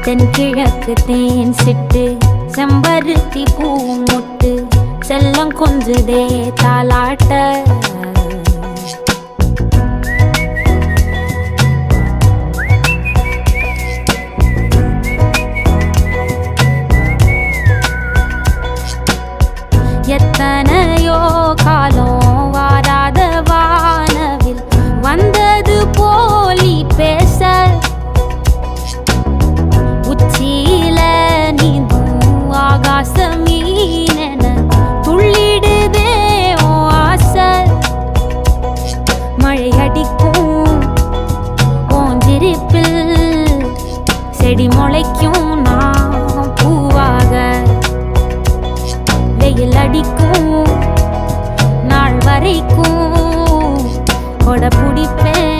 தென்கிழக்கு தேன் சிட்டு செம்பருத்தி பூ முட்டு செல்லம் கொஞ்சுதே தாலாட்ட எத்தனையோ காலம் வாராத வானவில் வந்தது போலி பேச உச்சியில நீந்தும் ஆகாச மீனென துள்ளிடுதே ஓ ஆசை மழை அடிக்கும் ஓஞ்சிருப்பில் செடி முளைக்கும் நான் பூவாக வெயில் அடிக்கும் நாள் வரைக்கும் கொடை பிடிப்பேன்